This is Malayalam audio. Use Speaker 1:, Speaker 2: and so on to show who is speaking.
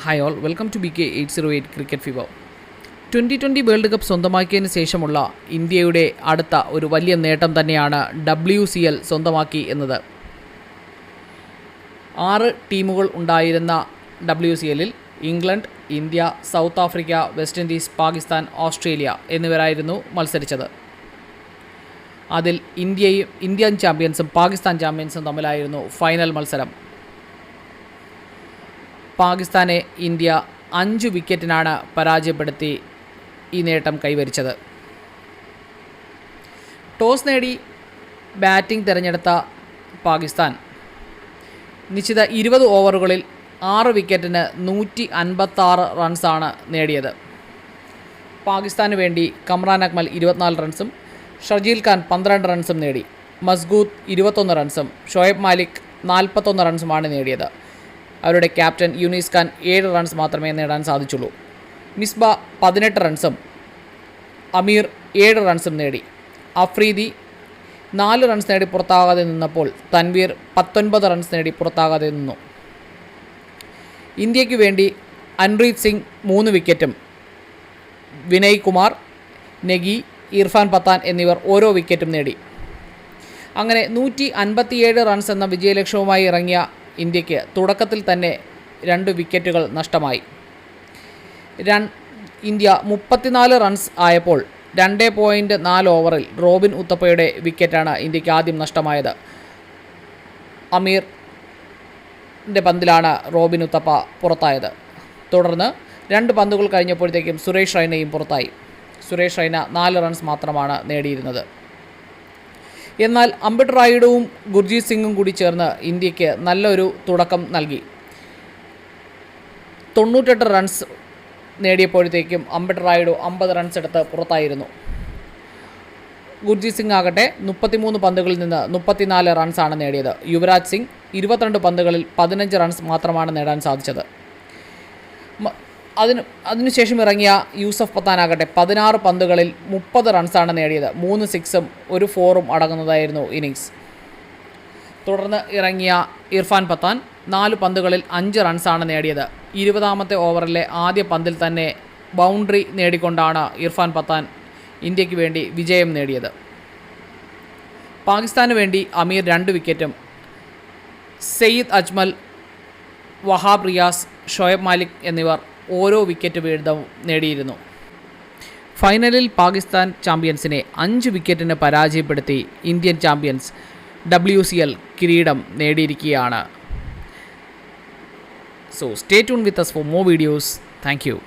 Speaker 1: Hi all, welcome to BK808 cricket fever. 2020 world cup സ്വന്തമാക്കിയതിന് ശേഷമുള്ള ഇന്ത്യയുടെ അടുത്ത ഒരു വലിയ നേട്ടം തന്നെയാണ് WCL സ്വന്തമാക്കി എന്നത്. 6 ടീമുകൾ ഉണ്ടായിരുന്ന WCLൽ England, India, South Africa, West Indies, Pakistan, Australia എന്നിവരായിരുന്നു മത്സരിച്ചത്. അതിൽ ഇന്ത്യൻ ചാമ്പ്യൻസും പാകിസ്ഥാൻ ചാമ്പ്യൻസും തമ്മിലായിരുന്നു ഫൈനൽ മത്സരം. പാകിസ്ഥാനെ ഇന്ത്യ 5 വിക്കറ്റിനാണ് പരാജയപ്പെടുത്തി ഈ നേട്ടം കൈവരിച്ചത്. ടോസ് നേടി ബാറ്റിംഗ് തിരഞ്ഞെടുത്ത പാകിസ്ഥാൻ നിശ്ചിത 20 ഓവറുകളിൽ 6 വിക്കറ്റിന് 156 റൺസാണ് നേടിയത്. പാകിസ്ഥാന് വേണ്ടി കമ്രാൻ അക്മൽ 24 റൺസും ഷർജീൽ ഖാൻ 12 റൺസും നേടി. മസ്ഗൂദ് 21 റൺസും ഷോയബ് മാലിക് 41 റൺസുമാണ് നേടിയത്. അവരുടെ ക്യാപ്റ്റൻ യൂനിസ് ഖാൻ 7 റൺസ് മാത്രമേ നേടാൻ സാധിച്ചുള്ളൂ. മിസ്ബ 18 റൺസും അമീർ 7 റൺസും നേടി. അഫ്രീദി 4 റൺസ് നേടി പുറത്താകാതെ നിന്നപ്പോൾ തൻവീർ 19 റൺസ് നേടി പുറത്താകാതെ നിന്നു. ഇന്ത്യയ്ക്ക് വേണ്ടി അൻപ്രീത് സിംഗ് 3 വിക്കറ്റും വിനയ് കുമാർ, നെഗി, ഇർഫാൻ പത്താൻ എന്നിവർ ഓരോ വിക്കറ്റും നേടി. അങ്ങനെ 157 റൺസ് എന്ന വിജയലക്ഷ്യവുമായി ഇറങ്ങിയ ഇന്ത്യക്ക് തുടക്കത്തിൽ തന്നെ 2 വിക്കറ്റുകൾ നഷ്ടമായി. ഇന്ത്യ 34 റൺസ് ആയപ്പോൾ 2.4 ഓവറിൽ റോബിൻ ഉത്തപ്പയുടെ വിക്കറ്റാണ് ഇന്ത്യക്ക് ആദ്യം നഷ്ടമായത്. അമീറിൻ്റെ പന്തിലാണ് റോബിൻ ഉത്തപ്പ പുറത്തായത്. തുടർന്ന് 2 പന്തുകൾ കഴിഞ്ഞപ്പോഴത്തേക്കും സുരേഷ് റൈനയും പുറത്തായി. സുരേഷ് റൈന 4 റൺസ് മാത്രമാണ് നേടിയിരുന്നത്. എന്നാൽ അംബിഡ് റായിഡുവും ഗുർജീത് സിംഗും കൂടി ചേർന്ന് ഇന്ത്യക്ക് നല്ലൊരു തുടക്കം നൽകി. 98 റൺസ് നേടിയപ്പോഴത്തേക്കും അംബിഡ് റായിഡു 50 റൺസ് എടുത്ത് പുറത്തായിരുന്നു. ഗുർജീത് സിംഗ് ആകട്ടെ 33 പന്തുകളിൽ നിന്ന് 34 റൺസാണ് നേടിയത്. യുവരാജ് സിംഗ് 22 പന്തുകളിൽ 15 റൺസ് മാത്രമാണ് നേടാൻ സാധിച്ചത്. അതിനുശേഷം ഇറങ്ങിയ യൂസഫ് പത്താനാകട്ടെ 16 പന്തുകളിൽ 30 റൺസാണ് നേടിയത്. 3 സിക്സും 1 ഫോറും അടങ്ങുന്നതായിരുന്നു ഇന്നിങ്സ്. തുടർന്ന് ഇറങ്ങിയ ഇർഫാൻ പത്താൻ 4 പന്തുകളിൽ 5 റൺസാണ് നേടിയത്. 20ാമത്തെ ഓവറിലെ ആദ്യ പന്തിൽ തന്നെ ബൗണ്ടറി നേടിക്കൊണ്ടാണ് ഇർഫാൻ പത്താൻ ഇന്ത്യക്ക് വേണ്ടി വിജയം നേടിയത്. പാകിസ്ഥാന് വേണ്ടി അമീർ 2 വിക്കറ്റും സയ്യിദ് അജ്മൽ, വഹാബ് റിയാസ്, ഷോയബ് മാലിക് എന്നിവർ ഓരോ വിക്കറ്റ് വീതം നേടിയിരുന്നു. ഫൈനലിൽ പാകിസ്ഥാൻ ചാമ്പ്യൻസിനെ 5 വിക്കറ്റിന് പരാജയപ്പെടുത്തി ഇന്ത്യൻ ചാമ്പ്യൻസ് WCL കിരീടം നേടിയിരിക്കുകയാണ്. So stay tuned with us for more videos. Thank you.